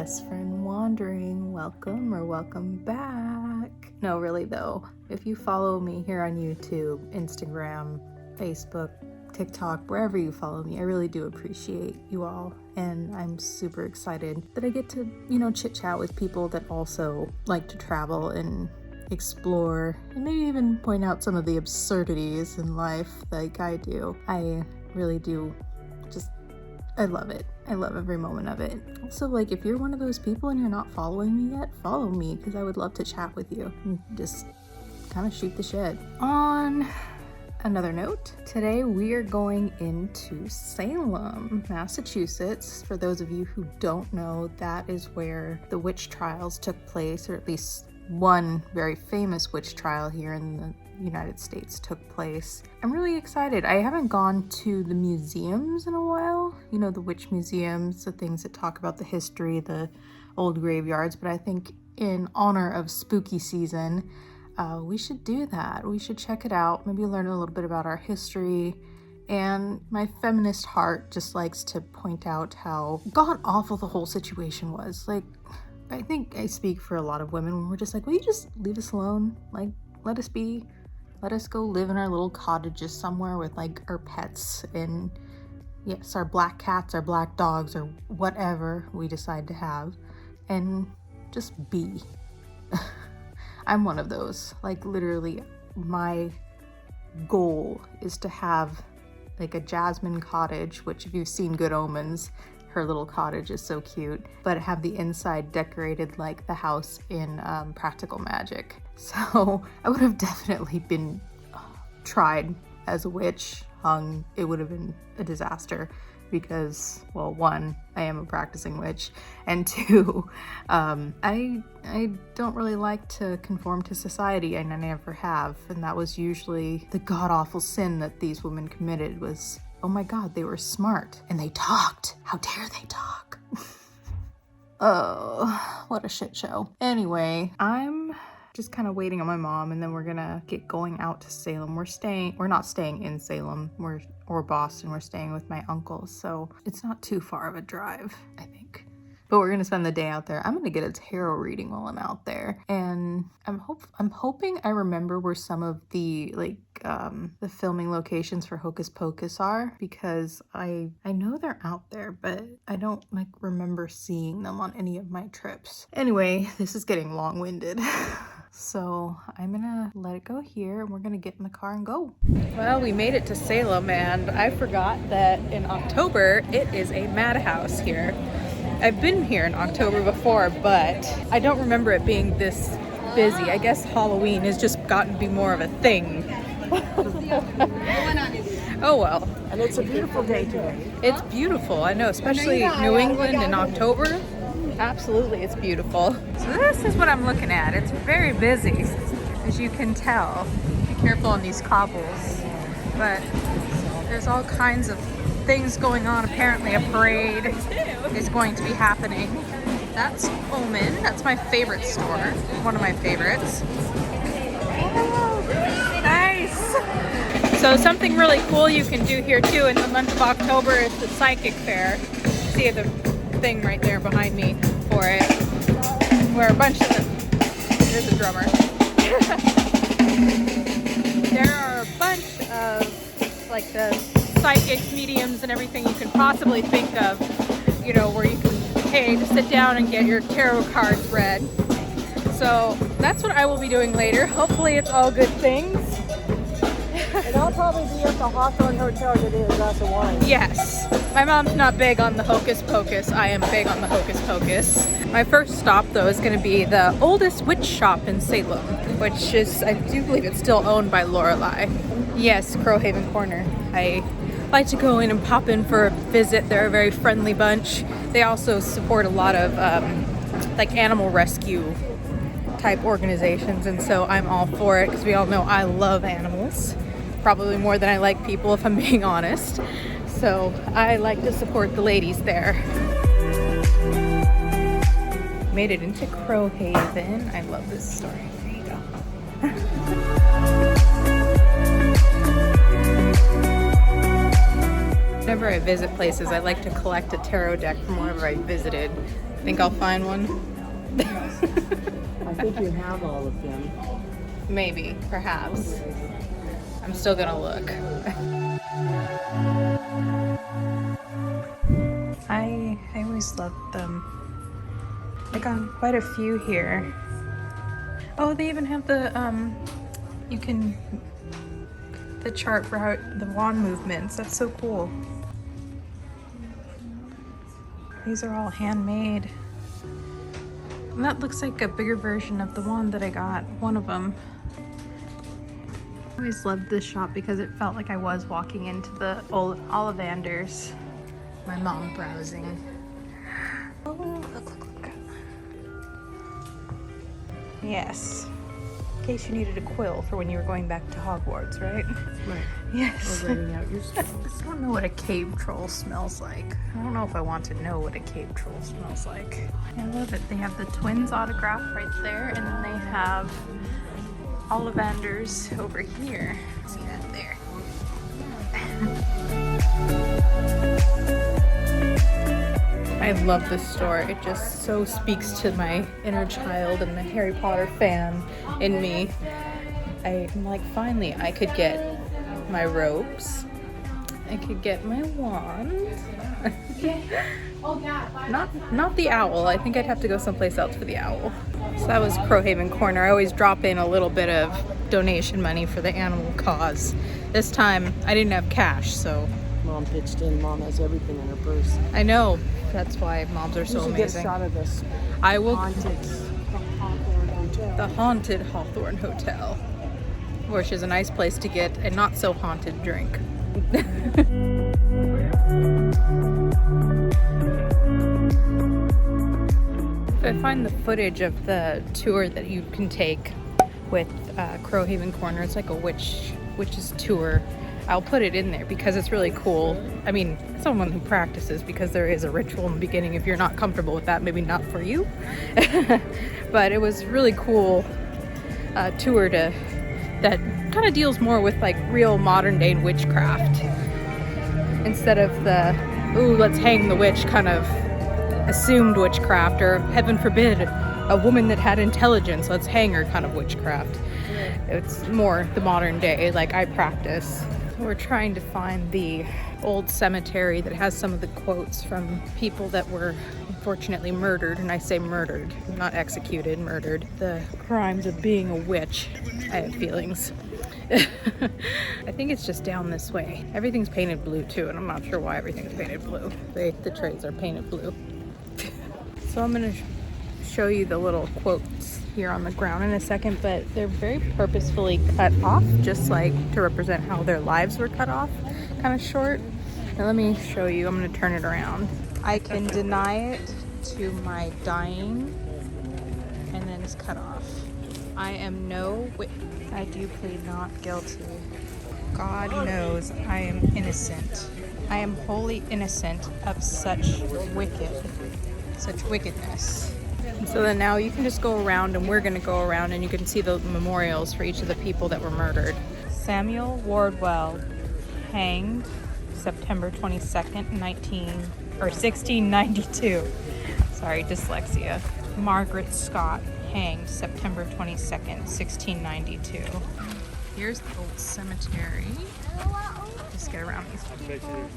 best friend wandering, welcome or welcome back. No, really though, if you follow me here on YouTube, Instagram, Facebook, TikTok, wherever you follow me, I really do appreciate you all, and I'm super excited that I get to, chit chat with people that also like to travel and explore and maybe even point out some of the absurdities in life like I do. I really do I love it. I love every moment of it. Also, if you're one of those people and you're not following me yet, follow me because I would love to chat with you and just kind of shoot the shit. On another note, today we are going into Salem, Massachusetts. For those of you who don't know, that is where the witch trials took place, or at least one very famous witch trial here in the United States took place. I'm really excited. I haven't gone to the museums in a while, the witch museums, the things that talk about the history, the old graveyards, but I think in honor of spooky season, we should do that. We should check it out, maybe learn a little bit about our history. And my feminist heart just likes to point out how god awful the whole situation was. I think I speak for a lot of women when we're just will you just leave us alone? Let us be. Let us go live in our little cottages somewhere with our pets and yes, our black cats, our black dogs, or whatever we decide to have, and just be. I'm one of those. Literally, my goal is to have a Jasmine cottage, which if you've seen Good Omens, her little cottage is so cute, but have the inside decorated like the house in Practical Magic. So I would have definitely been tried as a witch, hung. It would have been a disaster because, well, one, I am a practicing witch, and two, I don't really like to conform to society, and I never have, and that was usually the god-awful sin that these women committed was, oh my god, they were smart, and they talked. How dare they talk? Oh, what a shit show. Anyway, I'm just kind of waiting on my mom, and then we're gonna get going out to Salem. We're not staying in Salem or Boston. We're staying with my uncle, so it's not too far of a drive, I think. But we're gonna spend the day out there. I'm gonna get a tarot reading while I'm out there, and I'm hoping I remember where some of the the filming locations for Hocus Pocus are, because I know they're out there, but I don't remember seeing them on any of my trips. Anyway, this is getting long-winded. So I'm gonna let it go here, and we're gonna get in the car and go. Well, we made it to Salem, and I forgot that in October it is a madhouse here. I've been here in October before, but I don't remember it being this busy. I guess Halloween has just gotten to be more of a thing. Oh well. And it's a beautiful day today. It's beautiful, I know, especially New England in October. Absolutely, it's beautiful. So this is what I'm looking at. It's very busy, as you can tell. Be careful on these cobbles. But there's all kinds of things going on. Apparently a parade is going to be happening. That's Omen. That's my favorite store. One of my favorites. Oh, nice. So something really cool you can do here too in the month of October is the psychic fair. See the thing right there behind me for it, where a bunch of there's a drummer. There are a bunch of the psychics, mediums, and everything you can possibly think of, where you can pay to sit down and get your tarot cards read. So that's what I will be doing later. Hopefully it's all good things. And I'll probably be at the Hawthorne Hotel to do a glass of wine. Yes. My mom's not big on the Hocus Pocus. I am big on the Hocus Pocus. My first stop, though, is going to be the oldest witch shop in Salem, which is, I do believe it's still owned by Lorelei. Yes, Crowhaven Corner. I like to go in and pop in for a visit. They're a very friendly bunch. They also support a lot of animal rescue type organizations, and so I'm all for it because we all know I love animals. Probably more than I like people, if I'm being honest. So I like to support the ladies there. Made it into Crowhaven. I love this story. There you go. Whenever whenever I visit places, I like to collect a tarot deck from wherever I visited. Think I'll find one? I think you have all of them. Maybe, perhaps. I'm still gonna look. I always loved them. I got quite a few here. Oh, they even have the the chart for how the wand movements. That's so cool. These are all handmade. And that looks like a bigger version of the wand that I got, one of them. I always loved this shop because it felt like I was walking into the old Ollivanders. My mom browsing. Oh, look. Yes. In case you needed a quill for when you were going back to Hogwarts, right? Right. Yes. Or writing out your stuff. I don't know what a cave troll smells like. I don't know if I want to know what a cave troll smells like. I love it. They have the twins autograph right there, and then they have Ollivanders over here. See that there? I love this store. It just so speaks to my inner child and the Harry Potter fan in me. I'm like, finally, I could get my robes. I could get my wand. Not the owl. I think I'd have to go someplace else for the owl. So that was Crowhaven Corner. I always drop in a little bit of donation money for the animal cause. This time, I didn't have cash, so... Mom pitched in. Mom has everything in her purse. I know. That's why moms are so You should amazing. get a shot of this. I will. Haunted Hawthorne Hotel. The haunted Hawthorne Hotel, which is a nice place to get a not so haunted drink. If I find the footage of the tour that you can take with Crowhaven Corner, it's like a witch's tour. I'll put it in there because it's really cool. I mean, someone who practices, because there is a ritual in the beginning. If you're not comfortable with that, maybe not for you. But it was really cool tour that kind of deals more with like real modern day witchcraft instead of the, ooh, let's hang the witch kind of assumed witchcraft, or heaven forbid, a woman that had intelligence, let's hang her kind of witchcraft. It's more the modern day, like I practice. We're trying to find the old cemetery that has some of the quotes from people that were unfortunately murdered, and I say murdered, not executed, murdered. The crimes of being a witch. I have feelings. I think it's just down this way. Everything's painted blue too, and I'm not sure why everything's painted blue. The trays are painted blue. So I'm gonna show you the little quotes here on the ground in a second, but they're very purposefully cut off, just like to represent how their lives were cut off, kind of short. Now let me show you. I'm gonna turn it around. I can deny it to my dying, and then it's cut off. I am no witch. I do plead not guilty. God knows I am innocent. I am wholly innocent of such wickedness. So then now you can just go around, and we're going to go around, and you can see the memorials for each of the people that were murdered. Samuel Wardwell, hanged September 22nd, 1692. Sorry, dyslexia. Margaret Scott, hanged September 22nd, 1692. Here's the old cemetery. Just get around these people.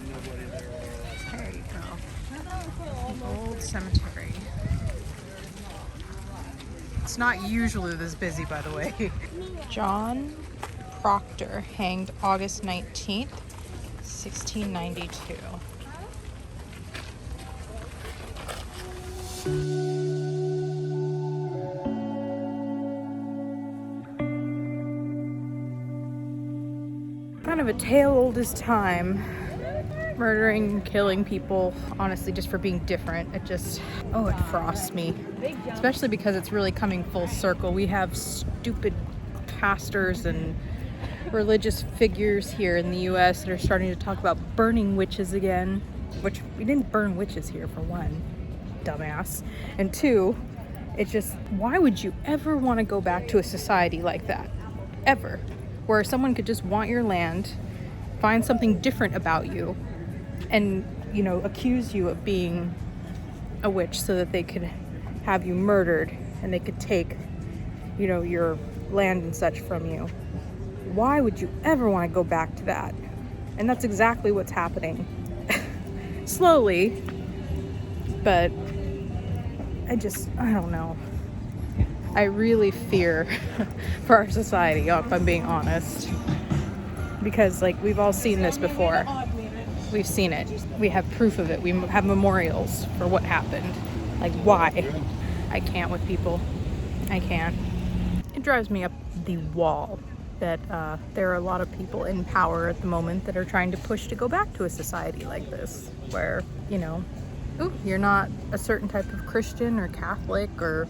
There you go. The old cemetery. It's not usually this busy, by the way. John Proctor, hanged August 19th, 1692. Kind of a tale old as time. Murdering and killing people, honestly, just for being different. It frosts me. Especially because it's really coming full circle. We have stupid pastors and religious figures here in the US that are starting to talk about burning witches again. Which, we didn't burn witches here, for one, dumbass. And two, it's just, why would you ever want to go back to a society like that? Ever. Where someone could just want your land, find something different about you, and, you know, accuse you of being a witch so that they could have you murdered and they could take, you know, your land and such from you. Why would you ever want to go back to that? And that's exactly what's happening. Slowly, but I don't know. I really fear for our society, if I'm being honest. Because, like, we've all seen this before. We've seen it. We have proof of it. We have memorials for what happened. Like, why? I can't with people. I can't. It drives me up the wall that there are a lot of people in power at the moment that are trying to push to go back to a society like this, where, you know, ooh, you're not a certain type of Christian or Catholic or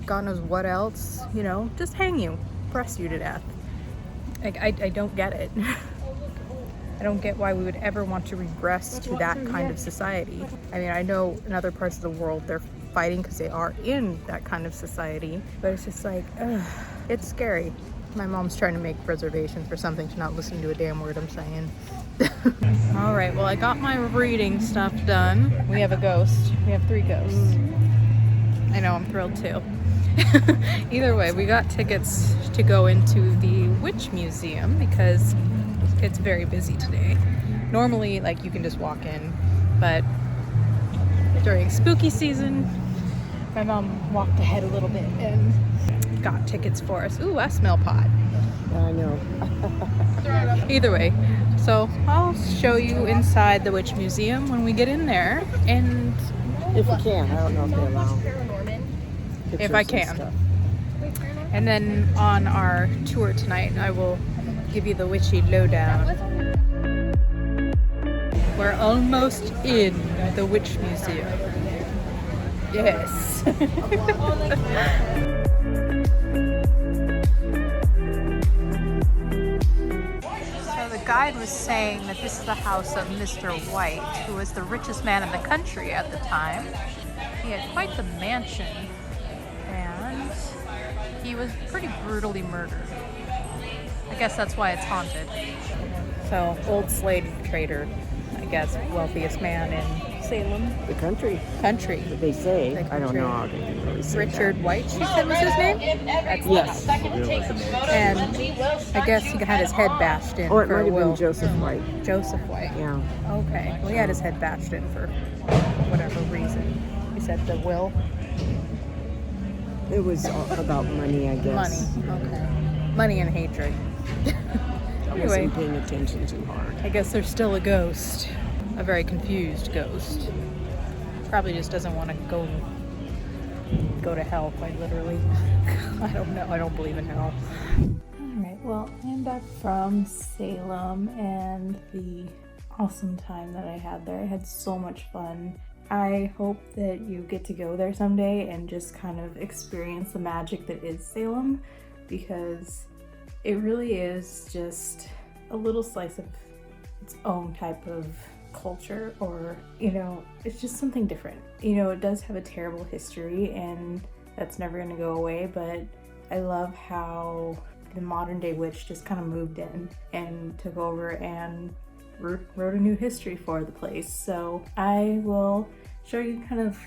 God knows what else, you know, just hang you, press you to death. Like, I don't get it. I don't get why we would ever want to regress to that kind of society. I mean, I know in other parts of the world they're fighting because they are in that kind of society, but it's just like, ugh, it's scary. My mom's trying to make reservations for something to not listen to a damn word I'm saying. All right, well, I got my reading stuff done. We have a ghost. We have 3 ghosts. I know, I'm thrilled too. Either way, we got tickets to go into the Witch Museum because it's very busy today. Normally, like, you can just walk in, but during spooky season, my mom walked ahead a little bit and got tickets for us. Ooh, I smell pot. I know. Either way, so I'll show you inside the Witch Museum when we get in there, and If you can, I don't know if they allow. if I pictures and can. stuff. And then on our tour tonight, I will give you the witchy lowdown. We're almost in the Witch Museum. Yes. So the guide was saying that this is the house of Mr. White, who was the richest man in the country at the time. He had quite the mansion, and he was pretty brutally murdered. I guess that's why it's haunted. So, old slave trader, I guess, wealthiest man in Salem. The country. Country. What they say. The I don't know how country. they really say Richard White, she said was his name? That's Yes. And I guess he had his head bashed in Or it for might a have will. been Joseph White. Joseph White. Yeah. Okay. Well, he had his head bashed in for whatever reason. He said the will. It was all about money, I guess. Money. Okay. Money and hatred. I Anyway, wasn't paying attention too hard. I guess there's still a ghost. A very confused ghost. Probably just doesn't want to go to hell, quite literally. I don't know. I don't believe in hell. Alright, well, I'm back from Salem and the awesome time that I had there. I had so much fun. I hope that you get to go there someday and just kind of experience the magic that is Salem, because it really is just a little slice of its own type of culture, or, you know, it's just something different. You know, it does have a terrible history and that's never going to go away, but I love how the modern day witch just kind of moved in and took over and wrote a new history for the place. So I will show you kind of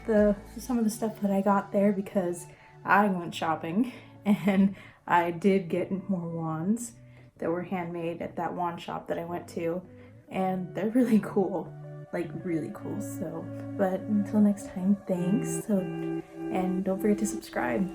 some of the stuff that I got there, because I went shopping and I did get more wands that were handmade at that wand shop that I went to, and they're really cool, like really cool. So, but until next time, thanks. So, and don't forget to subscribe.